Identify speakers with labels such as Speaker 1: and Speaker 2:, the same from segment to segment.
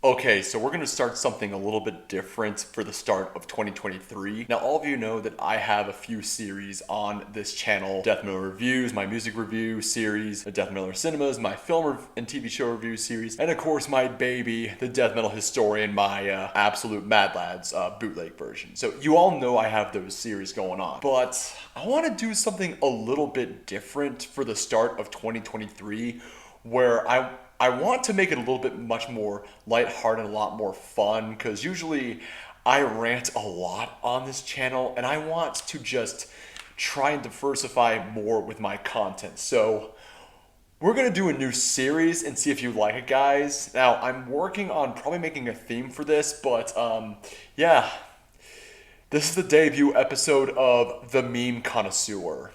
Speaker 1: Okay, so we're going to start something a little bit different for the start of 2023. Now, all of you know that I have a few series on this channel. Death Miller Reviews, my music review series, the Death Miller Cinemas, my film and TV show review series, and of course my baby, the Death Metal Historian, my absolute Mad Lads bootleg version. So you all know I have those series going on. But I want to do something a little bit different for the start of 2023 where I want to make it a little bit much more lighthearted, a lot more fun, because usually I rant a lot on this channel, and I want to just try and diversify more with my content. So we're going to do a new series and see if you like it, guys. Now, I'm working on probably making a theme for this, but yeah. This is the debut episode of The Meme Connoisseur.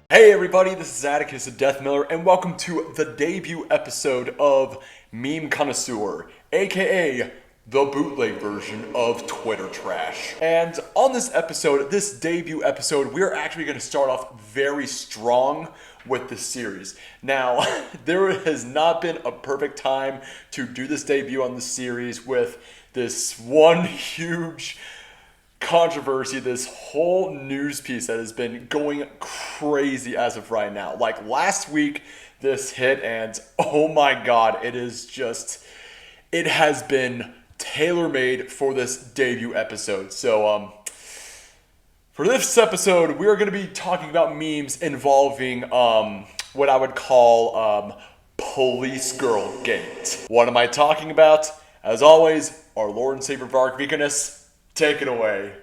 Speaker 1: Hey everybody, this is Atticus the Death Miller, and welcome to the debut episode of Meme Connoisseur, aka the bootleg version of Twitter trash. And on this episode, this debut episode, we're actually going to start off very strong with this series. Now, there has not been a perfect time to do this debut on the series with this one huge controversy, this whole news piece that has been going crazy as of right now. Like last week, this hit, and oh my god, it has been tailor-made for this debut episode. So, for this episode, we are going to be talking about memes involving, what I would call, Police Girl Gate. What am I talking about? As always, our Lord and Savior Varg Vikernes. Take it away.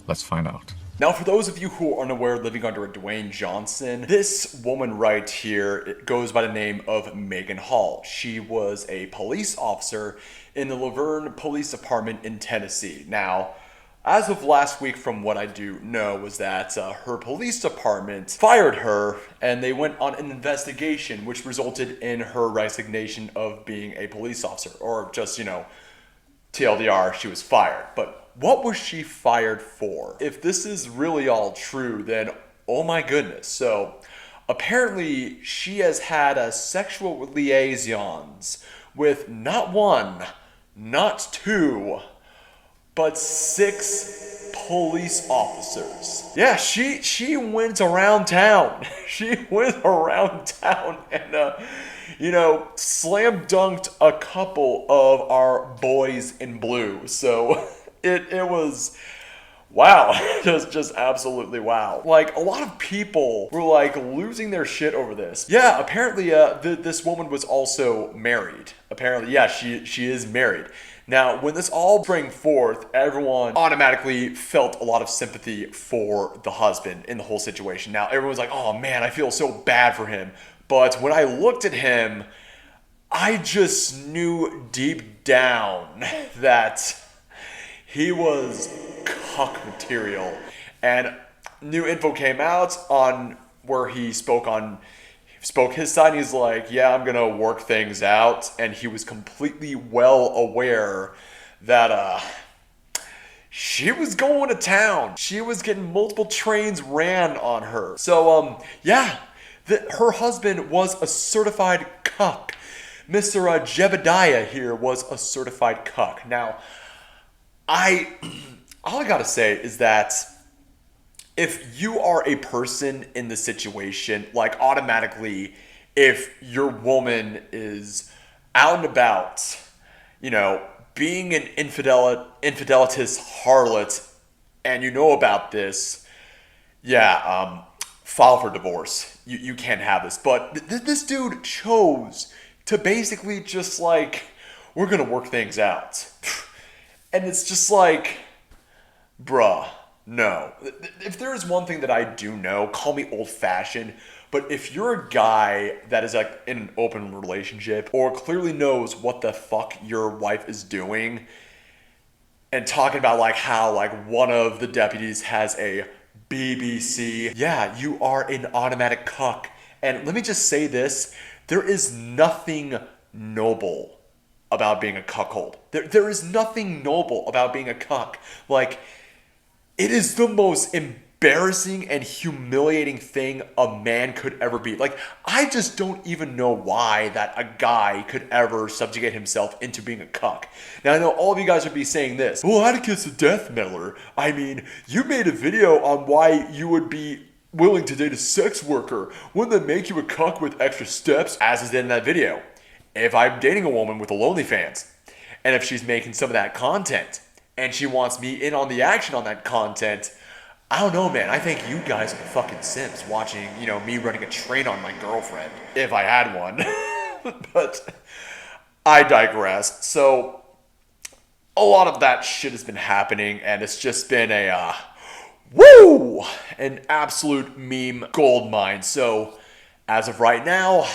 Speaker 2: Let's find out.
Speaker 1: Now, for those of you who are unaware, living under a Dwayne Johnson, this woman right here, it goes by the name of Megan Hall. She was a police officer in the Laverne Police Department in Tennessee. Now, as of last week, from what I do know, was that her police department fired her, and they went on an investigation, which resulted in her resignation of being a police officer, or just, TLDR, she was fired. But what was she fired for? If this is really all true, then oh my goodness. So apparently she has had sexual liaisons with not one, not two, but 6 police officers. Yeah, she went around town. She went around town and slam dunked a couple of our boys in blue. So it was wow. just absolutely wow. Like, a lot of people were like losing their shit over this. Yeah, apparently this woman was also married. Apparently, yeah, she is married. Now, when this all sprang forth, everyone automatically felt a lot of sympathy for the husband in the whole situation. Now, everyone's like, oh man, I feel so bad for him. But when I looked at him, I just knew deep down that he was cuck material. And new info came out on where he spoke his side, and he's like, yeah, I'm gonna work things out. And he was completely well aware that she was going to town. She was getting multiple trains ran on her. So yeah, her husband was a certified cuck. Mr. Jebediah here was a certified cuck. Now, all I gotta say is that if you are a person in the situation, like automatically, if your woman is out and about, being an infidelitous harlot, and you know about this, yeah, file for divorce. You can't have this. But this dude chose to basically just like, we're gonna work things out. And it's just like, bruh, no. If there is one thing that I do know, call me old-fashioned, but if you're a guy that is like in an open relationship or clearly knows what the fuck your wife is doing and talking about like how like one of the deputies has a BBC, yeah, you are an automatic cuck. And let me just say this, there is nothing noble about being a cuckold. There is nothing noble about being a cuck. Like, it is the most embarrassing and humiliating thing a man could ever be. Like, I just don't even know why that a guy could ever subjugate himself into being a cuck. Now, I know all of you guys would be saying this. Well, Atticus the Death Meddler, I mean, you made a video on why you would be willing to date a sex worker. Wouldn't that make you a cuck with extra steps? As is in that video. If I'm dating a woman with a OnlyFans, and if she's making some of that content, and she wants me in on the action on that content, I don't know, man. I think you guys are fucking simps watching, you know, me running a train on my girlfriend. If I had one. But I digress. So, a lot of that shit has been happening, and it's just been an absolute meme goldmine. So, as of right now,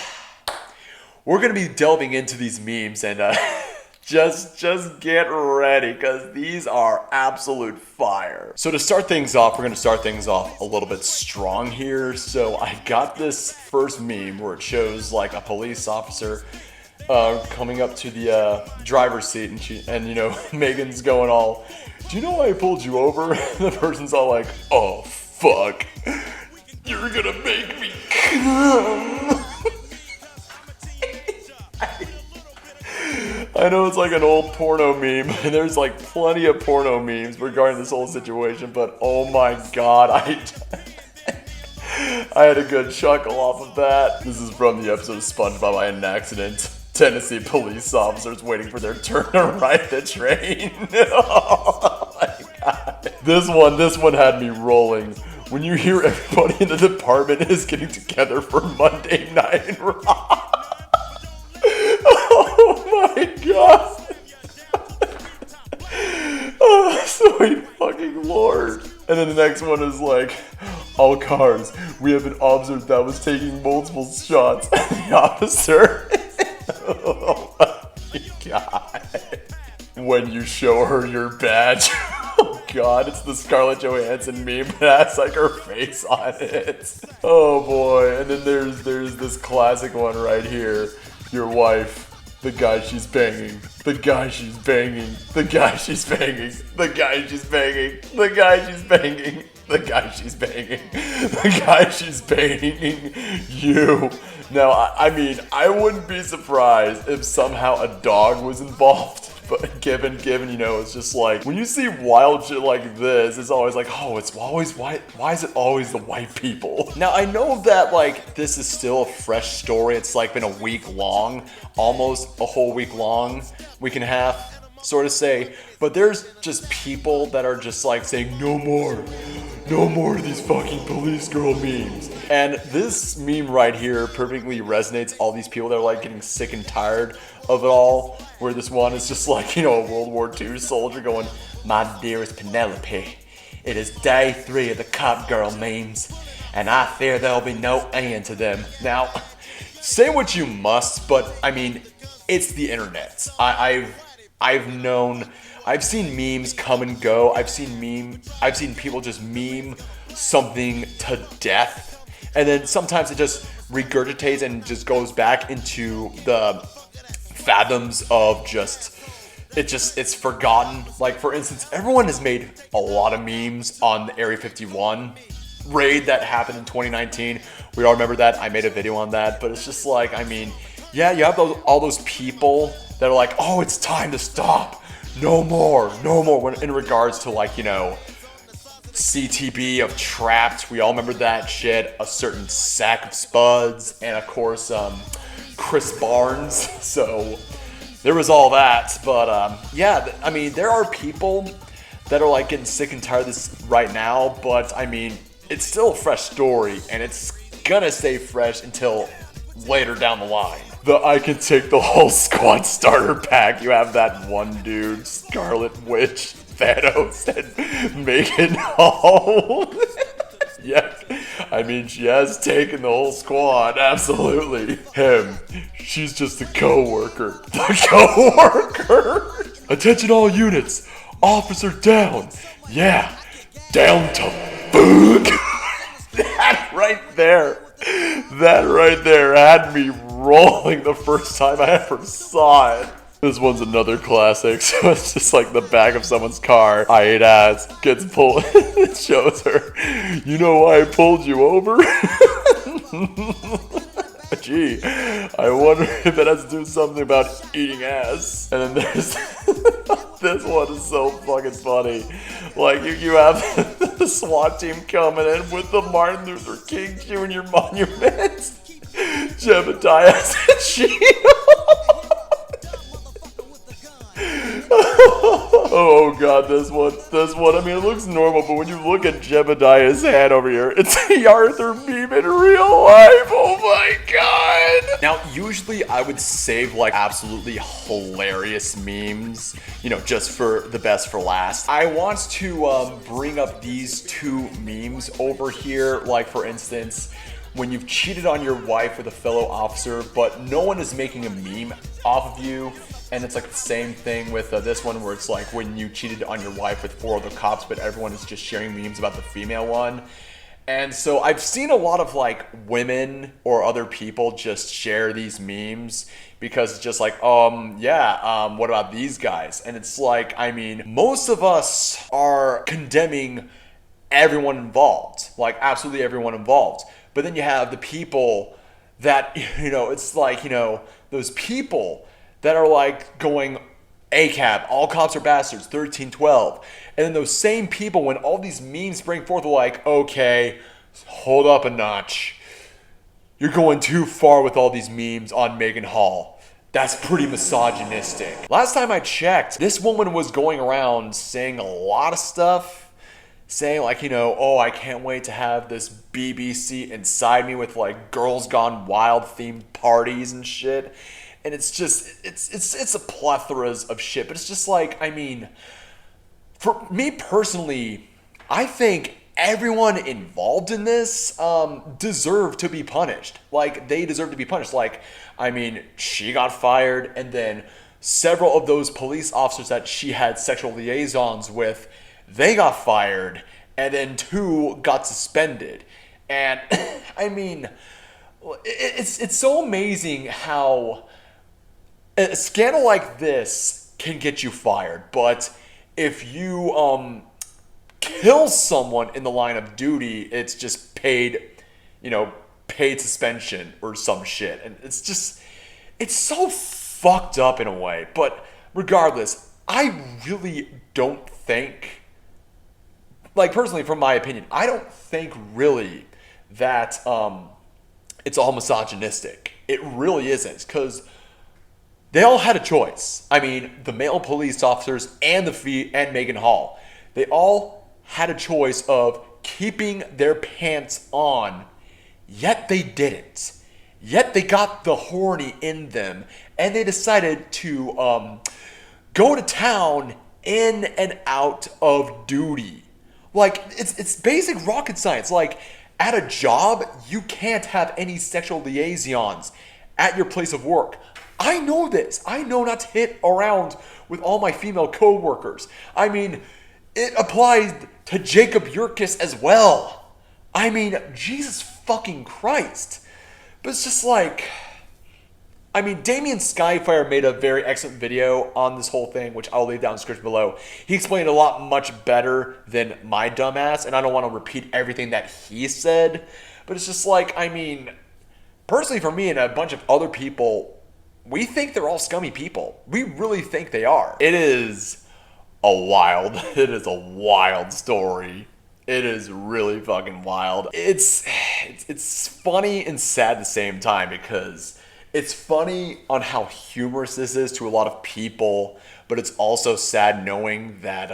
Speaker 1: we're going to be delving into these memes, and just get ready, because these are absolute fire. So to start things off, we're going to start things off a little bit strong here. So I got this first meme where it shows like a police officer coming up to the driver's seat, and you know, Megan's going all, do you know why I pulled you over? The person's all like, oh fuck, you're gonna make me come. I know it's like an old porno meme, and there's like plenty of porno memes regarding this whole situation, but oh my god, I had a good chuckle off of that. This is from the episode of SpongeBob I Had an Accident. Tennessee police officers waiting for their turn to ride the train. Oh my god. This one had me rolling. When you hear everybody in the department is getting together for Monday Night Raw. Oh my god. Oh, sweet fucking lord. And then the next one is like, all cars, we have an officer that was taking multiple shots at the officer. Oh my god. When you show her your badge. Oh god, it's the Scarlett Johansson meme, but it has like her face on it. Oh boy. And then there's this classic one right here. Your wife. The guy she's banging, the guy she's banging, the guy she's banging, the guy she's banging, the guy she's banging, the guy she's banging, the guy she's banging, you. Now, I mean, I wouldn't be surprised if somehow a dog was involved. But given, you know, it's just like, when you see wild shit like this, it's always like, oh, it's always, why is it always the white people? Now, I know that, like, this is still a fresh story. It's, like, been a week long, almost a whole week long, week and a half, sort of say. But there's just people that are just, like, saying, no more of these fucking police girl memes. And this meme right here perfectly resonates all these people that are, like, getting sick and tired of it all, where this one is just like, you know, a World War II soldier going, my dearest Penelope, it is day 3 of the cop girl memes, and I fear there'll be no end to them. Now, say what you must, but I mean, it's the internet. I've seen memes come and go. I've seen people just meme something to death, and then sometimes it just regurgitates and just goes back into the fathoms of it's forgotten. Like, for instance, everyone has made a lot of memes on the Area 51 raid that happened in 2019. We all remember that. I made a video on that, but it's just like, I mean, yeah, you have all those people that are like, oh, it's time to stop. No more. When in regards to, like, you know, CTB of Trapped, we all remember that shit. A certain sack of spuds, and of course, Chris Barnes. So there was all that, but yeah, I mean, there are people that are like getting sick and tired of this right now, but I mean, it's still a fresh story, and it's gonna stay fresh until later down the line. The I can take the whole squad starter pack. You have that one dude, Scarlet Witch, Thanos, and Megan Hall. Yeah, I mean, she has taken the whole squad, absolutely. She's just a co-worker. The co-worker! Attention all units, officer down. Yeah, down to FUK. That right there had me rolling the first time I ever saw it. This one's another classic. So it's just like the back of someone's car. I ate ass. Gets pulled. It shows her. You know why I pulled you over? Gee, I wonder if it has to do something about eating ass. And then there's this one is so fucking funny. Like you have the SWAT team coming in with the Martin Luther King Jr. monument. Jebediah's a shield. Oh god, this one, I mean, it looks normal, but when you look at Jebediah's hand over here, it's the Arthur meme in real life. Oh my god. Now, usually I would save like absolutely hilarious memes, you know, just for the best for last. I want to bring up these two memes over here, like for instance, when you've cheated on your wife with a fellow officer, but no one is making a meme off of you. And it's like the same thing with this one where it's like when you cheated on your wife with 4 other cops, but everyone is just sharing memes about the female one. And so I've seen a lot of like women or other people just share these memes because it's just like, what about these guys? And it's like, I mean, most of us are condemning everyone involved, like absolutely everyone involved. But then you have the people that, you know, it's like, you know, those people that are like going ACAB, all cops are bastards, 1312. And then those same people, when all these memes spring forth, are like, okay, hold up a notch. You're going too far with all these memes on Megan Hall. That's pretty misogynistic. Last time I checked, this woman was going around saying a lot of stuff, saying like, you know, oh, I can't wait to have this BBC inside me with like Girls Gone Wild themed parties and shit. And it's just, it's a plethora of shit. But it's just like, I mean, for me personally, I think everyone involved in this deserve to be punished. Like, they deserve to be punished. Like, I mean, she got fired, and then several of those police officers that she had sexual liaisons with, they got fired, and then 2 got suspended. And, I mean, it's so amazing how a scandal like this can get you fired, but if you kill someone in the line of duty, it's just paid suspension or some shit. And it's just, it's so fucked up in a way. But regardless, I really don't think, like personally from my opinion, I don't think really that it's all misogynistic. It really isn't, because they all had a choice. I mean, the male police officers and and Megan Hall, they all had a choice of keeping their pants on, yet they didn't. Yet they got the horny in them, and they decided to go to town in and out of duty. Like, it's basic rocket science. Like, at a job, you can't have any sexual liaisons at your place of work. I know this. I know not to hit around with all my female co-workers. I mean, it applies to Jacob Yurkis as well. I mean, Jesus fucking Christ. But it's just like, I mean, Damian Skyfire made a very excellent video on this whole thing, which I'll leave down in the description below. He explained a lot much better than my dumbass, and I don't want to repeat everything that he said. But it's just like, I mean, personally for me and a bunch of other people, we think they're all scummy people. We really think they are. It is a wild story. It is really fucking wild. It's funny and sad at the same time, because it's funny on how humorous this is to a lot of people, but it's also sad knowing that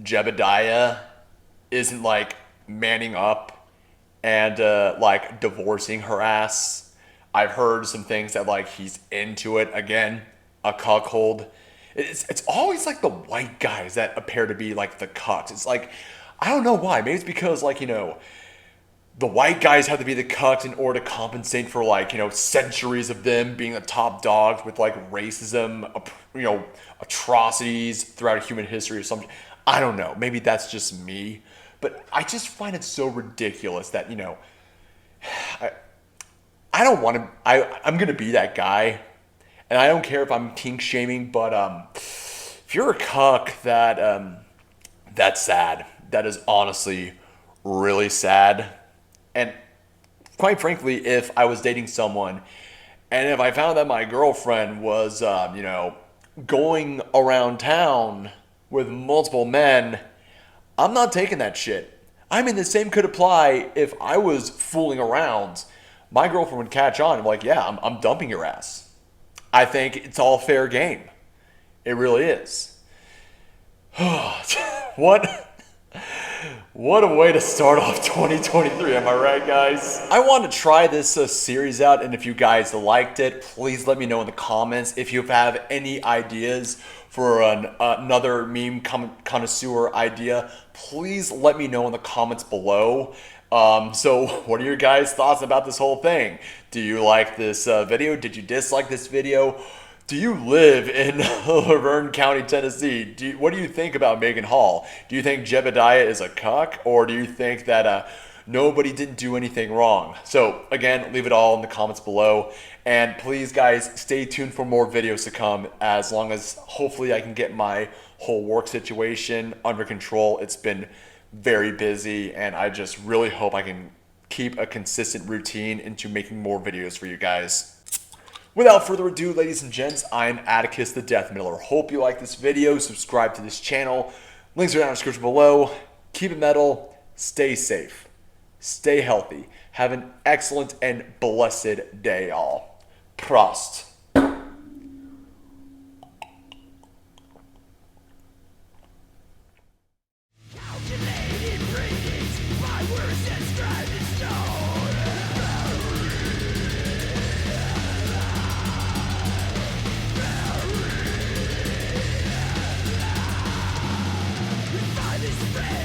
Speaker 1: Jebediah isn't like manning up and like divorcing her ass. I've heard some things that like he's into it again, a cuckold. It's always like the white guys that appear to be like the cucks. It's like, I don't know why. Maybe it's because like, you know, the white guys have to be the cucks in order to compensate for like, you know, centuries of them being the top dogs with like racism, you know, atrocities throughout human history or something. I don't know. Maybe that's just me, but I just find it so ridiculous that, you know, I don't want to, I'm going to be that guy, And I don't care if I'm kink shaming, but if you're a cuck, that's sad. That is honestly really sad. And quite frankly, if I was dating someone and if I found that my girlfriend was, going around town with multiple men, I'm not taking that shit. I mean, the same could apply if I was fooling around. My girlfriend would catch on and be like, yeah, I'm dumping your ass. I think it's all fair game. It really is. What? What a way to start off 2023, am I right, guys? I want to try this series out, and if you guys liked it, please let me know in the comments. If you have any ideas for another meme connoisseur idea, please let me know in the comments below. So what are your guys' thoughts about this whole thing? Do you like this video? Did you dislike this video? Do you live in Laverne County, Tennessee? What do you think about Megan Hall? Do you think Jebediah is a cuck? Or do you think that nobody didn't do anything wrong? So again, leave it all in the comments below. And please guys, stay tuned for more videos to come, as long as hopefully I can get my whole work situation under control. It's been very busy, and I just really hope I can keep a consistent routine into making more videos for you guys. Without further ado, ladies and gents, I'm Atticus the Death Miller. Hope you like this video. Subscribe to this channel. Links are down in the description below. Keep it metal. Stay safe. Stay healthy. Have an excellent and blessed day, all. Prost.
Speaker 2: Spread